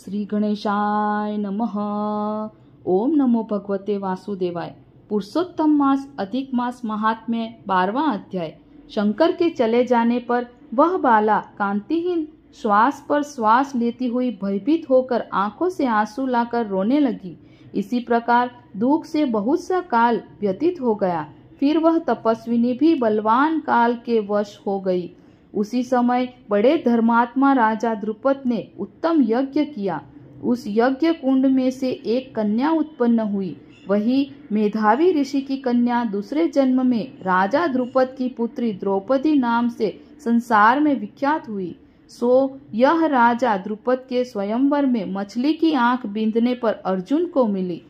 श्री गणेशाय नमः। ओम नमो भगवते वासुदेवाय। पुरुषोत्तम मास अधिक मास महात्म्य 12वां अध्याय। शंकर के चले जाने पर वह बाला कांतिहीन श्वास पर श्वास लेती हुई भयभीत होकर आंखों से आंसू लाकर रोने लगी। इसी प्रकार दुख से बहुत सा काल व्यतीत हो गया। फिर वह तपस्विनी भी बलवान काल के वश हो गई। उसी समय बड़े धर्मात्मा राजा द्रुपद ने उत्तम यज्ञ किया। उस यज्ञ कुंड में से एक कन्या उत्पन्न हुई। वही मेधावी ऋषि की कन्या दूसरे जन्म में राजा द्रुपद की पुत्री द्रौपदी नाम से संसार में विख्यात हुई। सो यह राजा द्रुपद के स्वयंवर में मछली की आंख बींधने पर अर्जुन को मिली।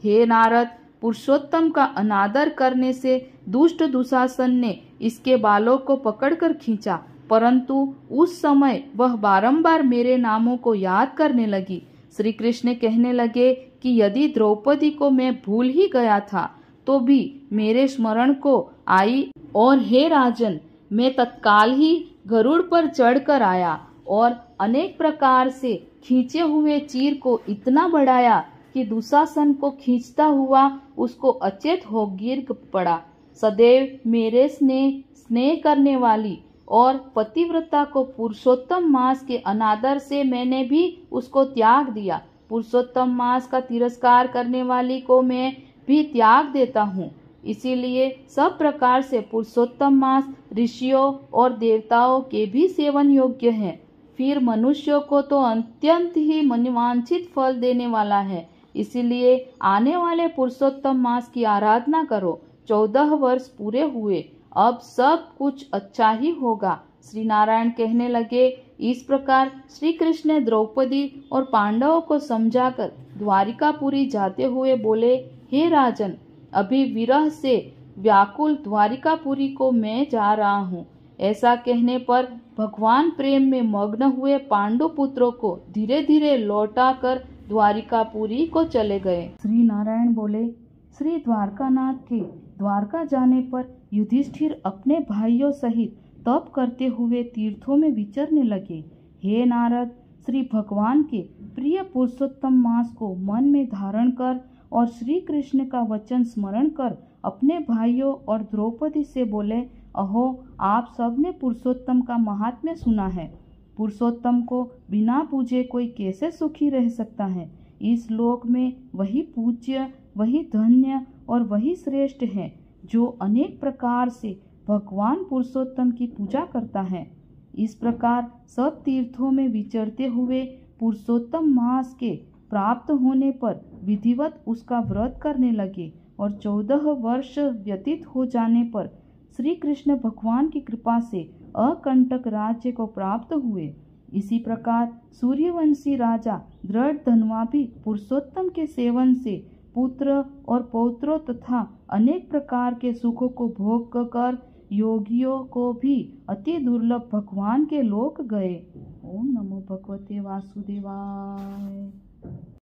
हे नारद, पुरुषोत्तम का अनादर करने से दुष्ट दुशासन ने इसके बालों को पकड़कर खींचा, परंतु उस समय वह बारंबार मेरे नामों को याद करने लगी। श्री कृष्ण कहने लगे कि यदि द्रौपदी को मैं भूल ही गया था तो भी मेरे स्मरण को आई, और हे राजन, मैं तत्काल ही गरुड़ पर चढ़कर आया और अनेक प्रकार से खींचे हुए चीर को इतना बढ़ाया कि दुशासन को खींचता हुआ उसको अचेत हो गिर पड़ा। सदैव मेरे स्नेह करने वाली और पतिव्रता को पुरुषोत्तम मास के अनादर से मैंने भी उसको त्याग दिया। पुरुषोत्तम मास का तिरस्कार करने वाली को मैं भी त्याग देता हूँ। इसीलिए सब प्रकार से पुरुषोत्तम मास ऋषियों और देवताओं के भी सेवन योग्य है। फिर मनुष्यों को तो अत्यंत ही मनवांछित फल देने वाला है। इसीलिए आने वाले पुरुषोत्तम मास की आराधना करो। 14 वर्ष पूरे हुए, अब सब कुछ अच्छा ही होगा। श्री नारायण कहने लगे। इस प्रकार श्री कृष्ण ने द्रौपदी और पांडवों को समझाकर द्वारिकापुरी जाते हुए बोले, हे राजन, अभी विरह से व्याकुल द्वारिकापुरी को मैं जा रहा हूँ। ऐसा कहने पर भगवान प्रेम में मग्न हुए पांडु पुत्रों को धीरे धीरे लौटाकर द्वारिकापुरी को चले गए। श्री नारायण बोले, श्री द्वारकानाथ के द्वारका जाने पर युधिष्ठिर अपने भाइयों सहित तप करते हुए तीर्थों में विचरने लगे। हे नारद, श्री भगवान के प्रिय पुरुषोत्तम मास को मन में धारण कर और श्री कृष्ण का वचन स्मरण कर अपने भाइयों और द्रौपदी से बोले, अहो, आप सबने पुरुषोत्तम का महात्म्य सुना है। पुरुषोत्तम को बिना पूजे कोई कैसे सुखी रह सकता है। इस लोक में वही पूज्य, वही धन्य और वही श्रेष्ठ है जो अनेक प्रकार से भगवान पुरुषोत्तम की पूजा करता है। इस प्रकार सब तीर्थों में विचरते हुए पुरुषोत्तम मास के प्राप्त होने पर विधिवत उसका व्रत करने लगे और 14 वर्ष व्यतीत हो जाने पर श्री कृष्ण भगवान की कृपा से अकंटक राज्य को प्राप्त हुए। इसी प्रकार सूर्यवंशी राजा दृढ़धनवा भी पुरुषोत्तम के सेवन से पुत्र और पौत्रों तथा अनेक प्रकार के सुखों को भोग कर योगियों को भी अति दुर्लभ भगवान के लोक गए। ओम नमो भगवते वासुदेवाय।